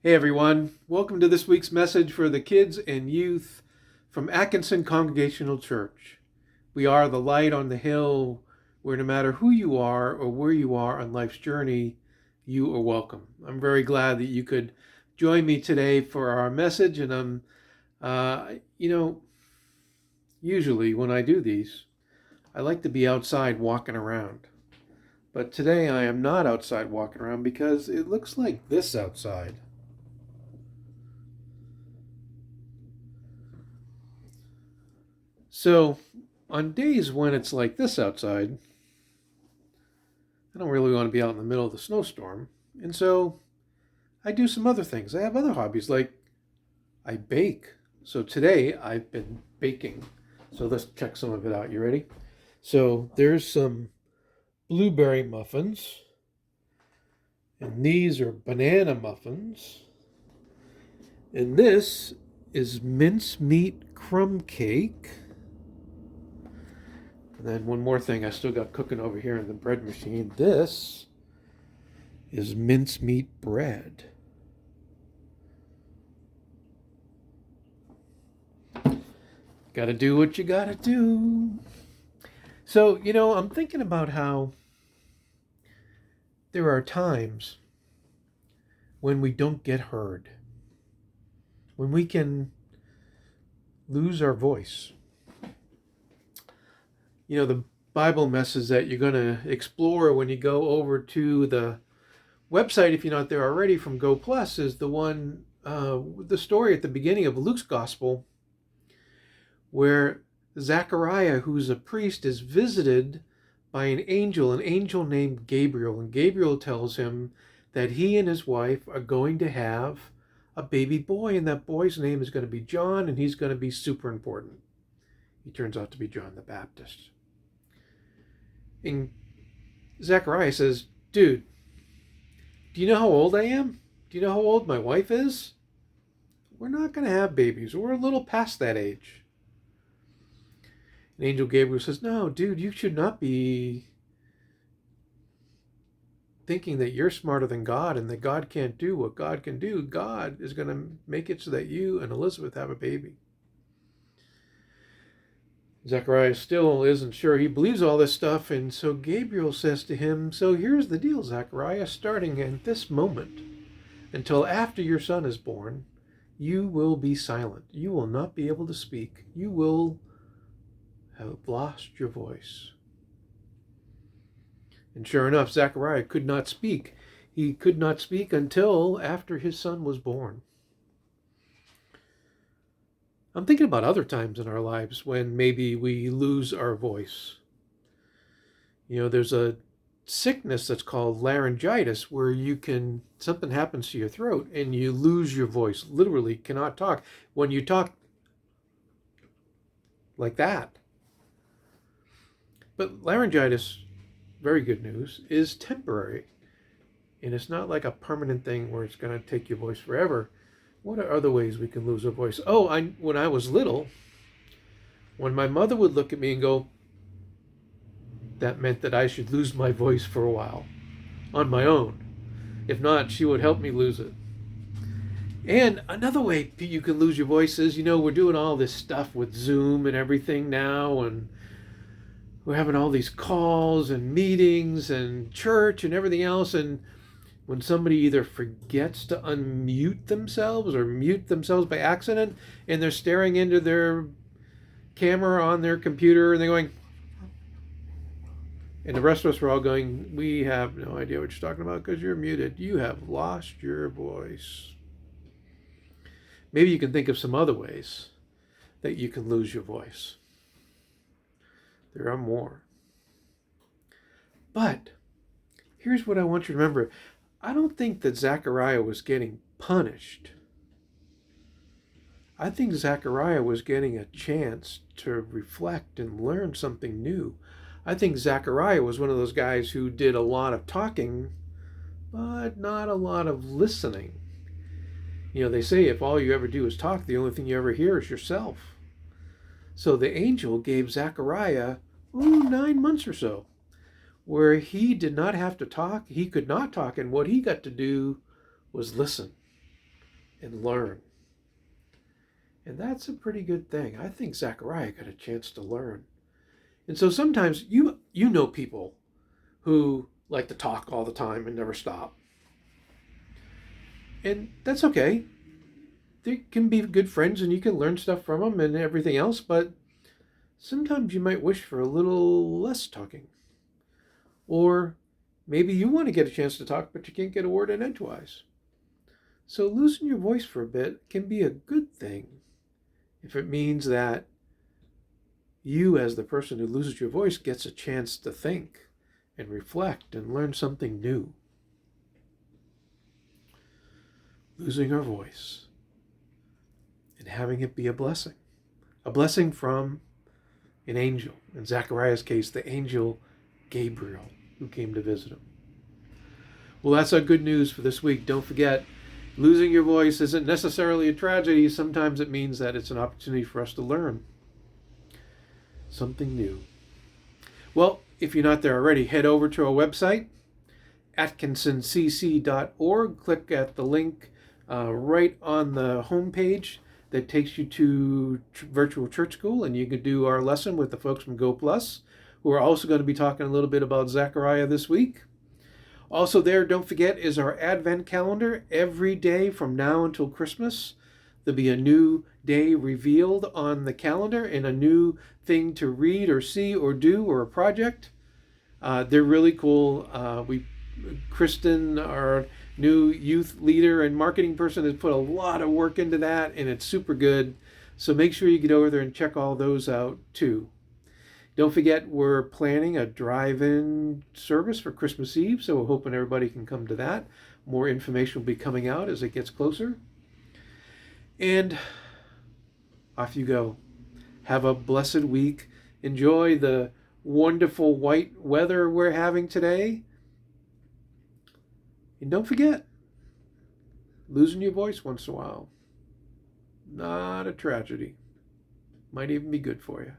Hey everyone, welcome to this week's message for the kids and youth from Atkinson Congregational Church. We are the light on the hill where no matter who you are or where you are on life's journey, you are welcome. I'm very glad that you could join me today for our message, and usually when I do these, I like to be outside walking around. But today I am not outside walking around because it looks like this outside. So, on days when it's like this outside, I don't really want to be out in the middle of the snowstorm. And so I do some other things. I have other hobbies, like I bake. So today I've been baking. So let's check some of it out. You ready? So there's some blueberry muffins. And these are banana muffins. And this is mincemeat crumb cake. And then one more thing I still got cooking over here in the bread machine. This is mincemeat bread. Gotta do what you gotta do. So, I'm thinking about how there are times when we don't get heard, when we can lose our voice. The Bible message that you're going to explore when you go over to the website, if you're not there already, from Go Plus, is the one, the story at the beginning of Luke's Gospel, where Zechariah, who's a priest, is visited by an angel named Gabriel. And Gabriel tells him that he and his wife are going to have a baby boy, and that boy's name is going to be John, and he's going to be super important. He turns out to be John the Baptist. And Zechariah says, dude, do you know how old I am? Do you know how old my wife is? We're not going to have babies. We're a little past that age. And Angel Gabriel says, no, dude, you should not be thinking that you're smarter than God and that God can't do what God can do. God is going to make it so that you and Elizabeth have a baby. Zechariah still isn't sure. He believes all this stuff, and so Gabriel says to him, so here's the deal, Zechariah, starting at this moment until after your son is born, you will be silent. You will not be able to speak. You will have lost your voice. And sure enough, Zechariah could not speak. He could not speak until after his son was born. I'm thinking about other times in our lives when maybe we lose our voice. There's a sickness that's called laryngitis where something happens to your throat and you lose your voice, literally cannot talk. When you talk like that. But laryngitis, very good news, is temporary. And it's not like a permanent thing where it's going to take your voice forever. What are other ways we can lose our voice? When I was little, when my mother would look at me and go, that meant that I should lose my voice for a while on my own. If not, she would help me lose it. And another way you can lose your voice is, we're doing all this stuff with Zoom and everything now, and we're having all these calls and meetings and church and everything else, and when somebody either forgets to unmute themselves or mute themselves by accident, and they're staring into their camera on their computer and they're going, and the rest of us were all going, we have no idea what you're talking about because you're muted. You have lost your voice. Maybe you can think of some other ways that you can lose your voice. There are more. But here's what I want you to remember. I don't think that Zechariah was getting punished. I think Zechariah was getting a chance to reflect and learn something new. I think Zechariah was one of those guys who did a lot of talking, but not a lot of listening. They say if all you ever do is talk, the only thing you ever hear is yourself. So the angel gave Zechariah 9 months or so where he did not have to talk. He could not talk, and what he got to do was listen. and learn. And that's a pretty good thing. I think Zechariah got a chance to learn. And so sometimes you know people who like to talk all the time and never stop. And that's okay. They can be good friends and you can learn stuff from them and everything else, but sometimes you might wish for a little less talking. Or maybe you want to get a chance to talk, but you can't get a word in edgewise. So losing your voice for a bit can be a good thing if it means that you, as the person who loses your voice, gets a chance to think and reflect and learn something new. Losing our voice and having it be a blessing from an angel. In Zechariah's case, the angel Gabriel, who came to visit him. Well, that's our good news for this week. Don't forget, losing your voice isn't necessarily a tragedy. Sometimes it means that it's an opportunity for us to learn something new. Well, if you're not there already, head over to our website, atkinsoncc.org. Click at the link right on the homepage that takes you to virtual church school, and you can do our lesson with the folks from Go Plus, who are also going to be talking a little bit about Zechariah this week. Also there, don't forget, is our Advent calendar. Every day from now until Christmas, there'll be a new day revealed on the calendar and a new thing to read or see or do or a project. They're really cool. Kristen, our new youth leader and marketing person, has put a lot of work into that, and it's super good. So make sure you get over there and check all those out too. Don't forget, we're planning a drive-in service for Christmas Eve, so we're hoping everybody can come to that. More information will be coming out as it gets closer. And off you go. Have a blessed week. Enjoy the wonderful white weather we're having today. And don't forget, losing your voice once in a while, not a tragedy. Might even be good for you.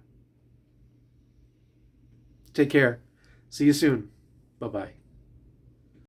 Take care. See you soon. Bye-bye.